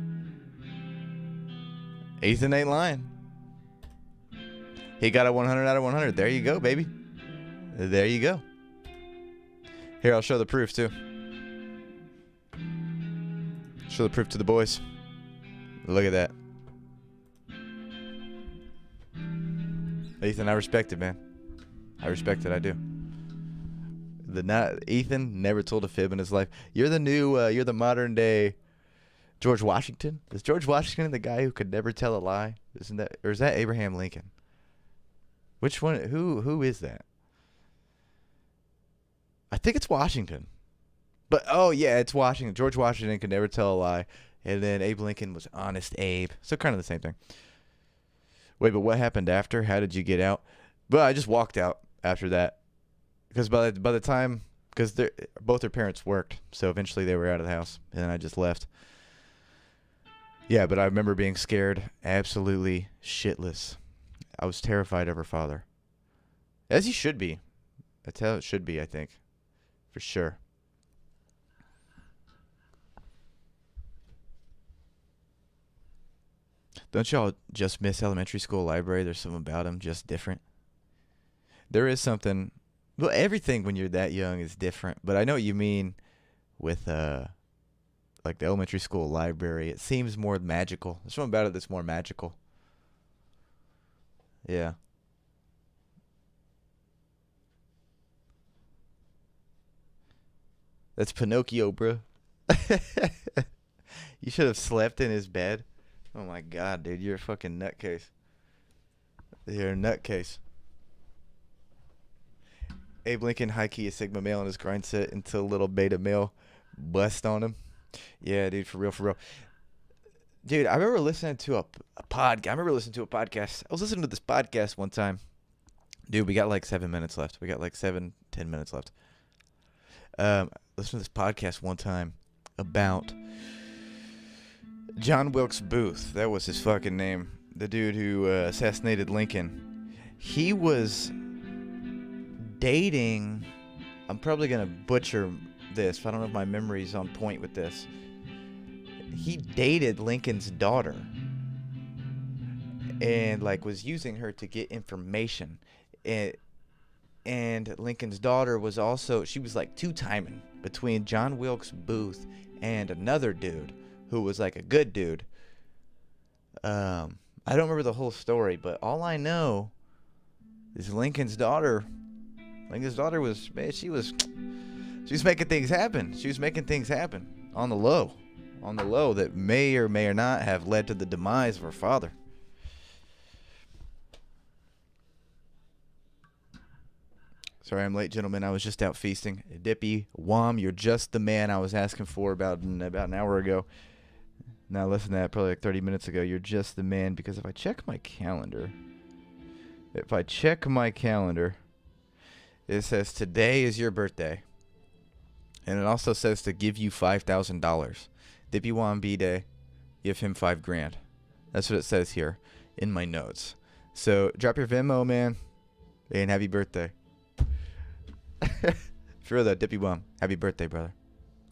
Ethan ain't lying. He got a 100 out of 100. There you go, baby. There you go. Here, I'll show the proof, too. Show the proof to the boys. Look at that. Ethan, I respect it, man. I respect it, I do. Ethan never told a fib in his life. You're the modern day George Washington. Is George Washington the guy who could never tell a lie? Isn't that, or is that Abraham Lincoln? Which one? Who is that? I think it's Washington. But oh yeah, it's Washington. George Washington could never tell a lie, and then Abe Lincoln was Honest Abe. So kind of the same thing. Wait, but what happened after? How did you get out? But I just walked out after that. Because by the time, because both their parents worked, so eventually they were out of the house, and then I just left. Yeah, but I remember being scared, absolutely shitless. I was terrified of her father, as you should be. That's how it should be, I think, for sure. Don't y'all just miss elementary school library? There's something about them just different. There is something. Well, everything when you're that young is different, but I know what you mean with like the elementary school library. It seems more magical. There's something about it that's more magical. Yeah. That's Pinocchio, bro. You should have slept in his bed. Oh my god, dude, you're a fucking nutcase. You're a nutcase. Abe Lincoln, high key, a Sigma male in his grind set until a little beta male bust on him. Yeah, dude, for real, for real. Dude, I remember listening to a podcast. I was listening to this podcast one time. Dude, we got like 7 minutes left. We got like 10 minutes left. Listened to this podcast one time about John Wilkes Booth. That was his fucking name. The dude who assassinated Lincoln. He was dating, I'm probably going to butcher this. I don't know if my memory's on point with this. He dated Lincoln's daughter and like was using her to get information. And Lincoln's daughter was also, she was like two-timing between John Wilkes Booth and another dude who was like a good dude. I don't remember the whole story, but all I know is Lincoln's daughter was, man, she was making things happen. She was making things happen on the low that may or may or not have led to the demise of her father. Sorry, I'm late, gentlemen. I was just out feasting. Dippy Wom, you're just the man I was asking for about an hour ago. Now listen to that, probably like 30 minutes ago. You're just the man, because if I check my calendar, it says today is your birthday. And it also says to give you $5,000. Dippy Wom B-Day, give him $5,000. That's what it says here in my notes. So drop your Venmo, man, and happy birthday. For real though, Dippy Wom, happy birthday, brother.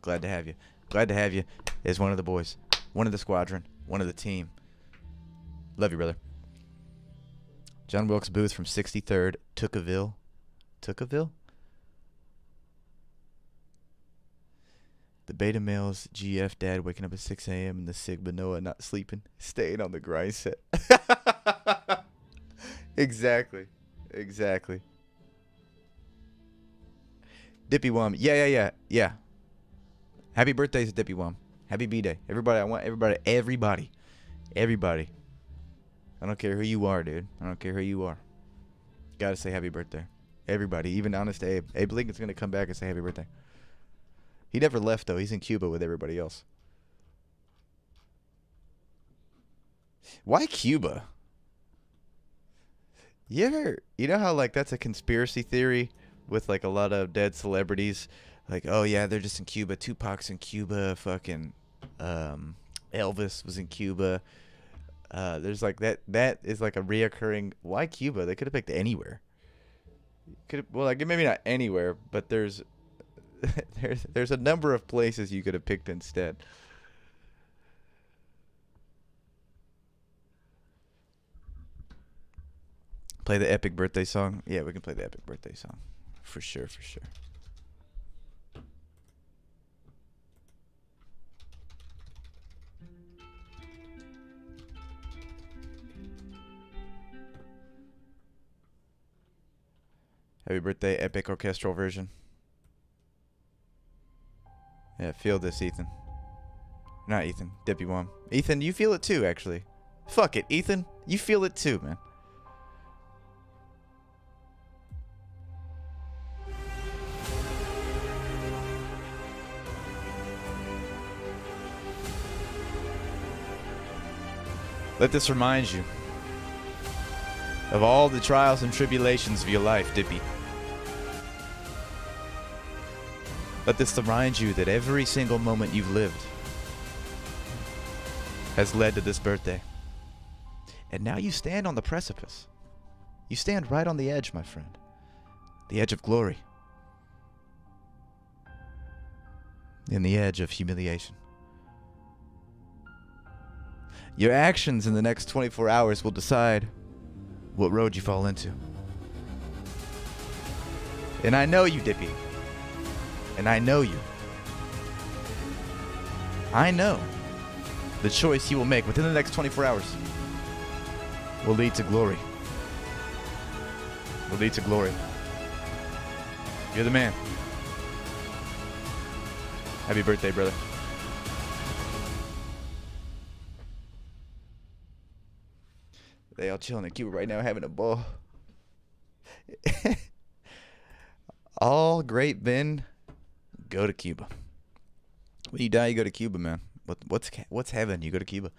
Glad to have you. Glad to have you as one of the boys, one of the squadron, one of the team. Love you, brother. John Wilkes Booth from 63rd, Tookaville. The beta male's GF dad waking up at 6 a.m. and the Sigma Noah not sleeping, staying on the grind set. Exactly. Exactly. Dippy Wom. Yeah. Happy birthday to Dippy Wom. Happy B-Day. Everybody, I want everybody. I don't care who you are, dude. I don't care who you are. Gotta say happy birthday. Everybody, even honest Abe. Abe Lincoln's gonna come back and say happy birthday. He never left, though. He's in Cuba with everybody else. Why Cuba? You know how, like, that's a conspiracy theory with, like, a lot of dead celebrities? Like, oh, yeah, they're just in Cuba. Tupac's in Cuba. Fucking Elvis was in Cuba. There's, like, that is, like, a reoccurring... Why Cuba? They could have picked anywhere. Well, like, maybe not anywhere, but there's a number of places you could have picked instead. Play the epic birthday song? Yeah, we can play the epic birthday song. For sure. Happy birthday, epic orchestral version. Yeah, feel this, Ethan. Not Ethan, Dippy Wom. Ethan, you feel it too, actually. Fuck it, Ethan. You feel it too, man. Let this remind you of all the trials and tribulations of your life, Dippy. Let this remind you that every single moment you've lived has led to this birthday. And now you stand on the precipice. You stand right on the edge, my friend. The edge of glory. And the edge of humiliation. Your actions in the next 24 hours will decide what road you fall into. And I know you, Dippy. And I know you. I know the choice you will make within the next 24 hours will lead to glory. Will lead to glory. You're the man. Happy birthday, brother. They all chilling in Cuba right now, having a ball. All great men go to Cuba. When you die, you go to Cuba, man. What's heaven? You go to Cuba.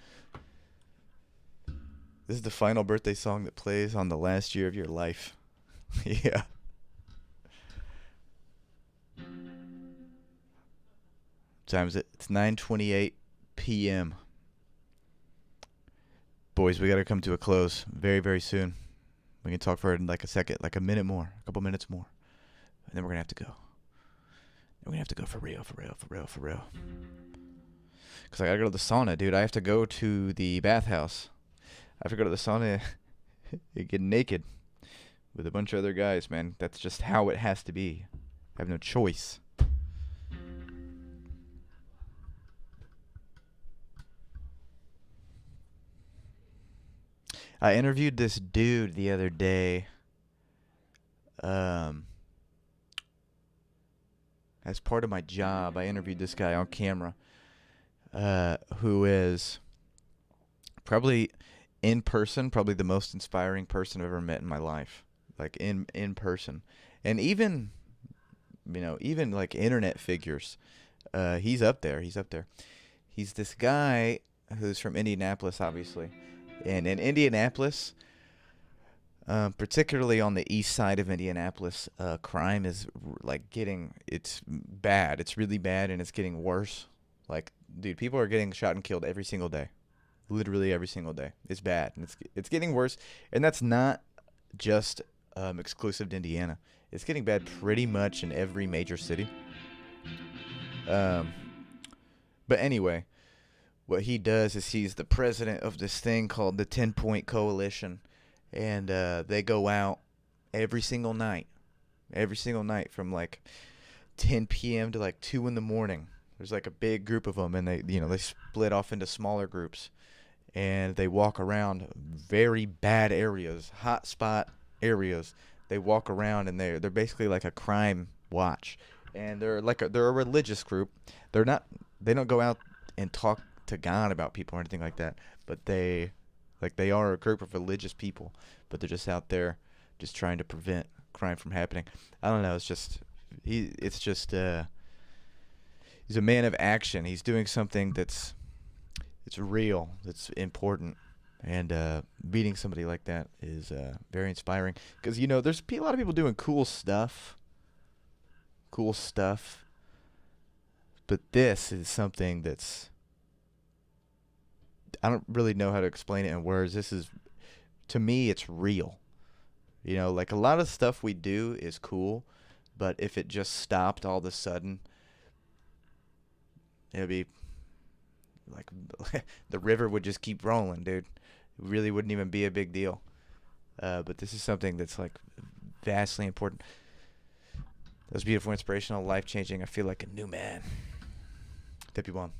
This is the final birthday song that plays on the last year of your life. Yeah. What time is it? It's 9:28 p.m. Boys, we got to come to a close very, very soon. We can talk for like a second, like a minute more, a couple minutes more. And then we're going to have to go. We're going to have to go for real. Because I got to go to the sauna, dude. I have to go to the bathhouse. I have to go to the sauna and get naked with a bunch of other guys, man. That's just how it has to be. I have no choice. I interviewed this dude the other day. As part of my job, I interviewed this guy on camera, who is probably in person, probably the most inspiring person I've ever met in my life, like in person, and even like internet figures. He's up there. He's this guy who's from Indianapolis, obviously, and in Indianapolis. Particularly on the east side of Indianapolis, crime is it's bad. It's really bad, and it's getting worse. Like, dude, people are getting shot and killed every single day. Literally every single day. It's bad, and it's getting worse. And that's not just exclusive to Indiana. It's getting bad pretty much in every major city. But anyway, what he does is he's the president of this thing called the 10-Point Coalition. And they go out every single night from like 10 p.m. to like 2 in the morning. There's like a big group of them, and they split off into smaller groups, and they walk around very bad areas, hot spot areas. They walk around, and they're basically like a crime watch, and they're a religious group. They're not they don't go out and talk to God about people or anything like that, but they are a group of religious people, but they're just out there just trying to prevent crime from happening. I don't know. He's a man of action. He's doing something it's real, that's important, and meeting somebody like that is very inspiring. Because there's a lot of people doing cool stuff, but this is something that's I don't really know how to explain it in words. To me, it's real. Like a lot of stuff we do is cool, but if it just stopped all of a sudden, it would be like the river would just keep rolling, dude. It really wouldn't even be a big deal. But this is something that's like vastly important. That was beautiful, inspirational, life-changing. I feel like a new man. Tip you on.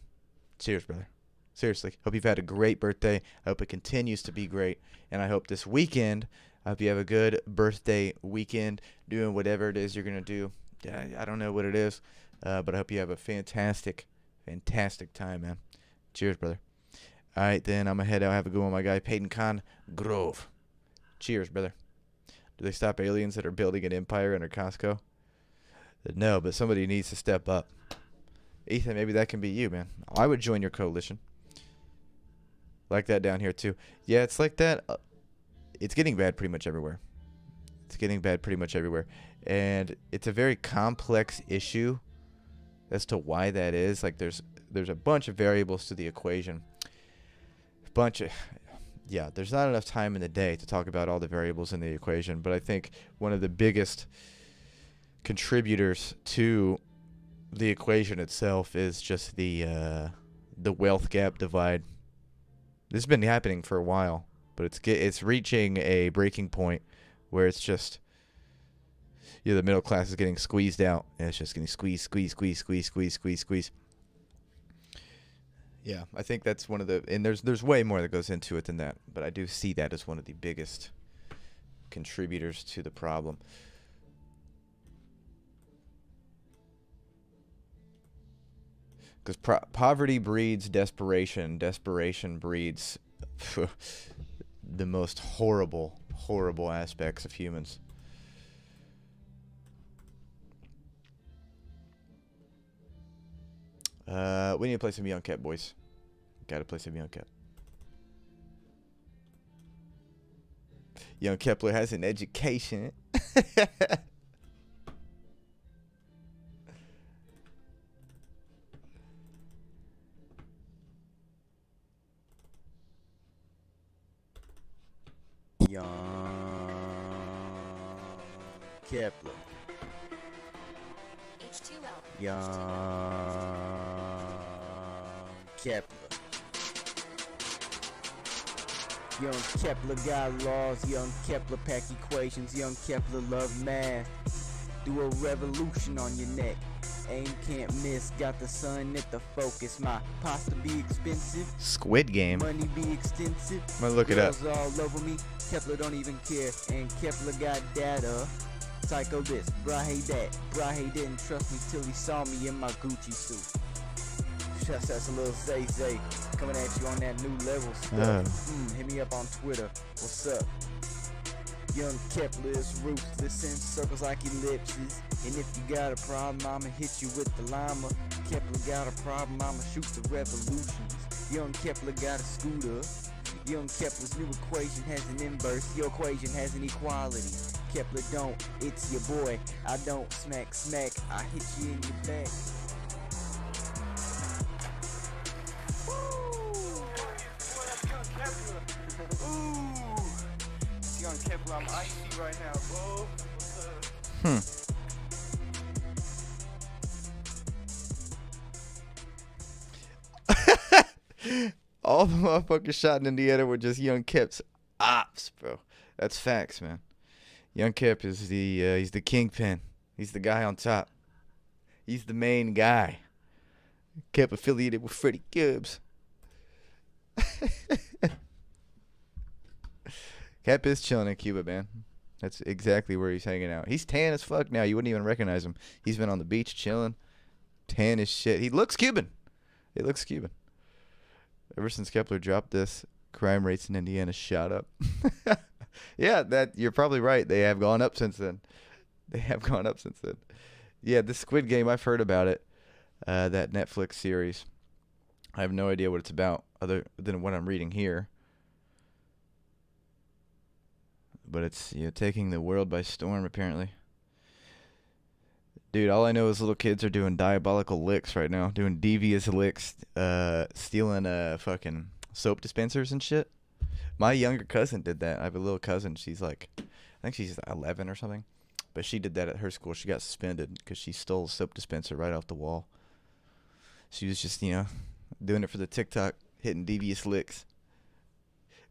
Cheers, brother. Seriously. Hope you've had a great birthday. I hope it continues to be great. And I hope this weekend, I hope you have a good birthday weekend doing whatever it is you're going to do. I don't know what it is, but I hope you have a fantastic time, man. Cheers, brother. All right, then I'm going to head out. Have a good one, my guy, Peyton Con Grove. Cheers, brother. Do they stop aliens that are building an empire under Costco? No, but somebody needs to step up. Ethan, maybe that can be you, man. I would join your coalition. Like that down here, too. Yeah, it's like that. It's getting bad pretty much everywhere. And it's a very complex issue as to why that is. Like, there's a bunch of variables to the equation. There's not enough time in the day to talk about all the variables in the equation, but I think one of the biggest contributors to the equation itself is just the wealth gap divide. This has been happening for a while, but it's reaching a breaking point where it's just the middle class is getting squeezed out, and it's just getting squeeze. Yeah, I think that's one of the, and there's way more that goes into it than that, but I do see that as one of the biggest contributors to the problem. Because poverty breeds desperation. Desperation breeds the most horrible aspects of humans. We need to play some Young Cat, boys. Gotta play some Young Cat. Young Kepler has an education. Young Kepler. H2O. Young Kepler. Young Kepler got laws. Young Kepler pack equations. Young Kepler love math. Do a revolution on your neck. Aim can't miss. Got the sun at the focus. My pasta be expensive. Squid Game. Money be extensive. I'm gonna look it up. All over me. Kepler don't even care. And Kepler got data. Psycho this, Brahe that. Brahe didn't trust me till he saw me in my Gucci suit. That's a little Zay coming at you on that new level stuff. Hit me up on Twitter. What's up? Young Kepler is ruthless in circles like ellipses. And if you got a problem, I'ma hit you with the llama. Kepler got a problem, I'ma shoot the revolutions. Young Kepler got a scooter. Young Kepler's new equation has an inverse. Your equation has an equality. Kepler don't, it's your boy. I don't smack, I hit you in your back. Ooh, it's Young Kepler, I'm icy right now, bro. All the motherfuckers shot in Indiana were just Young Kep's ops, bro. That's facts, man. Young Kep is he's the kingpin. He's the guy on top. He's the main guy. Kept affiliated with Freddie Gibbs. Cap is chilling in Cuba, man. That's exactly where he's hanging out. He's tan as fuck now. You wouldn't even recognize him. He's been on the beach chilling. Tan as shit. He looks Cuban. He looks Cuban. Ever since Kepler dropped this, crime rates in Indiana shot up. Yeah, that you're probably right. They have gone up since then. Yeah, this Squid Game, I've heard about it. That Netflix series. I have no idea what it's about other than what I'm reading here. But it's taking the world by storm, apparently. Dude, all I know is little kids are doing diabolical licks right now. Doing devious licks. Stealing fucking soap dispensers and shit. My younger cousin did that. I have a little cousin. She's like, I think she's 11 or something. But she did that at her school. She got suspended because she stole a soap dispenser right off the wall. She was just, doing it for the TikTok, hitting devious licks.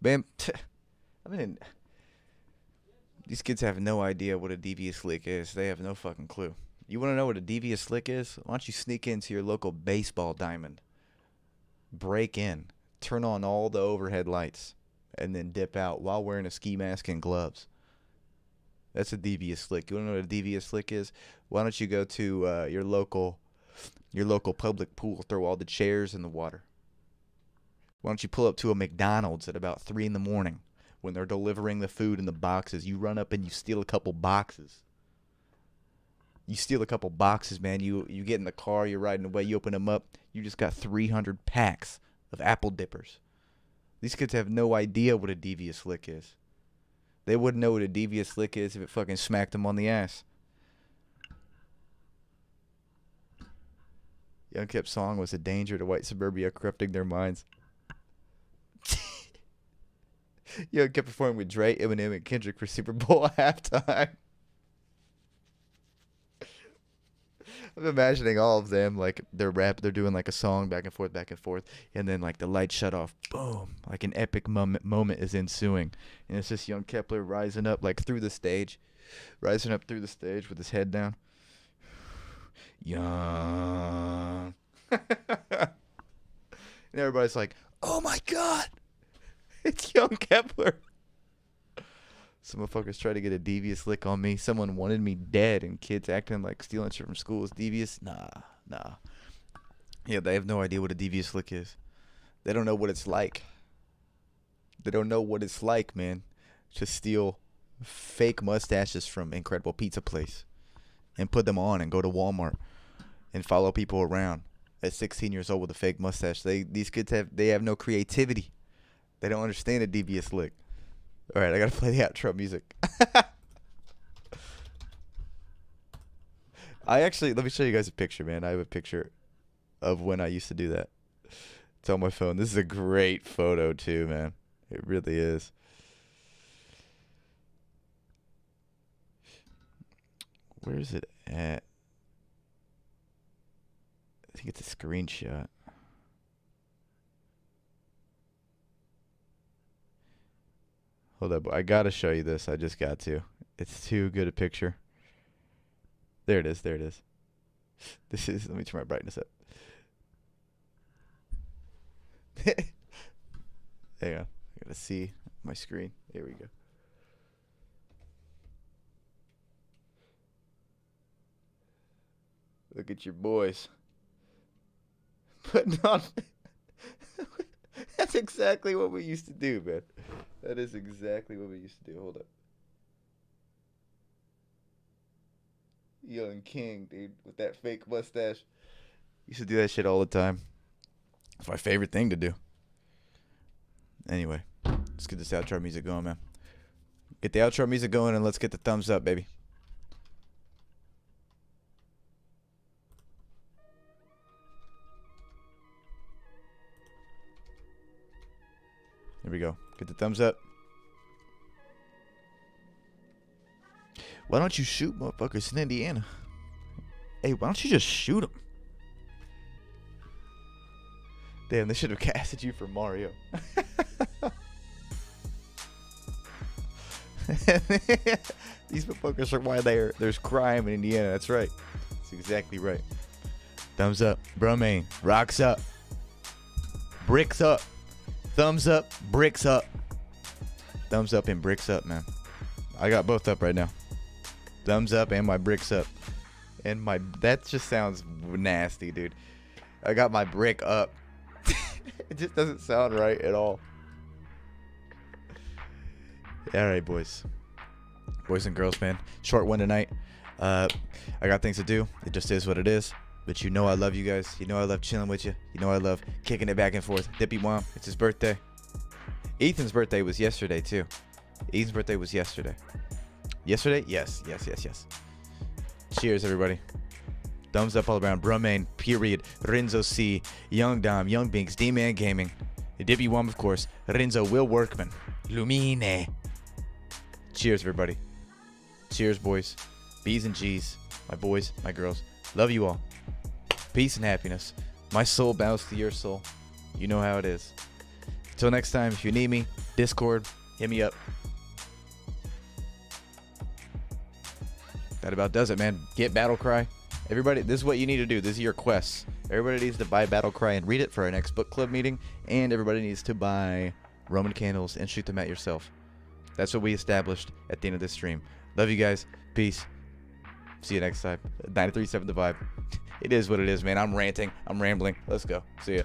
Man, these kids have no idea what a devious lick is. They have no fucking clue. You want to know what a devious lick is? Why don't you sneak into your local baseball diamond, break in, turn on all the overhead lights, and then dip out while wearing a ski mask and gloves. That's a devious lick. You want to know what a devious lick is? Why don't you go to your local public pool, throw all the chairs in the water? Why don't you pull up to a McDonald's at about 3 in the morning when they're delivering the food in the boxes? You run up and you steal a couple boxes. Man. You get in the car, you're riding away, you open them up, you just got 300 packs of apple dippers. These kids have no idea what a devious lick is. They wouldn't know what a devious lick is if it fucking smacked them on the ass. Young Kep's song was a danger to white suburbia, corrupting their minds. Young Kep performing with Dre, Eminem, and Kendrick for Super Bowl halftime. I'm imagining all of them, like, they're doing like a song back and forth, and then like the lights shut off, boom, like an epic moment is ensuing, and it's just young Kepler rising up like through the stage with his head down. Young. And everybody's like, oh my god, it's young Kepler. Some motherfuckers try to get a devious lick on me. Someone wanted me dead, and kids acting like stealing shit from school is devious. Nah. Yeah, they have no idea what a devious lick is. They don't know what it's like. Man, to steal fake mustaches from Incredible Pizza Place and put them on and go to Walmart and follow people around at 16 years old with a fake mustache. These kids have no creativity. They don't understand a devious lick. All right, I gotta play the outro music. Let me show you guys a picture, man. I have a picture of when I used to do that. It's on my phone. This is a great photo too, man. It really is. Where is it at? I think it's a screenshot. Hold up, I gotta show you this. I just got to. It's too good a picture. There it is. This is, let me turn my brightness up. Hang on, I gotta see my screen. Here we go. Look at your boys putting on. That's exactly what we used to do, man. That is exactly what we used to do. Hold up. Young King, dude, with that fake mustache. Used to do that shit all the time. It's my favorite thing to do. Anyway, let's get this outro music going, man. Get the outro music going and let's get the thumbs up, baby. Here we go. Get the thumbs up. Why don't you shoot motherfuckers in Indiana? Hey, why don't you just shoot them? Damn, they should have casted you for Mario. These motherfuckers are why there's crime in Indiana. That's right. That's exactly right. Thumbs up. Brumain. Rocks up. Bricks up. Thumbs up. Bricks up. Thumbs up and bricks up, man. I got both up right now. Thumbs up and my bricks up. And my... That just sounds nasty, dude. I got my brick up. It just doesn't sound right at all. Alright, boys. Boys and girls, man. Short one tonight. I got things to do. It just is what it is. But you know I love you guys. You know I love chilling with you. You know I love kicking it back and forth. Dippy Wom, it's his birthday. Ethan's birthday was yesterday, too. Ethan's birthday was yesterday. Yesterday? Yes. Cheers, everybody. Thumbs up all around. Brumain, period. Renzo C. Young Dom, Young Binks, D-Man Gaming. Dippy Wom, of course. Renzo, Will Workman. Lumine. Cheers, everybody. Cheers, boys. B's and G's. My boys, my girls. Love you all. Peace and happiness. My soul bows to your soul. You know how it is. Until next time, if you need me, Discord, hit me up. That about does it, man. Get Battle Cry. Everybody, this is what you need to do. This is your quests. Everybody needs to buy Battle Cry and read it for our next book club meeting. And everybody needs to buy Roman candles and shoot them at yourself. That's what we established at the end of this stream. Love you guys. Peace. See you next time. 93.7 The Vibe. It is what it is, man. I'm ranting. I'm rambling. Let's go. See ya.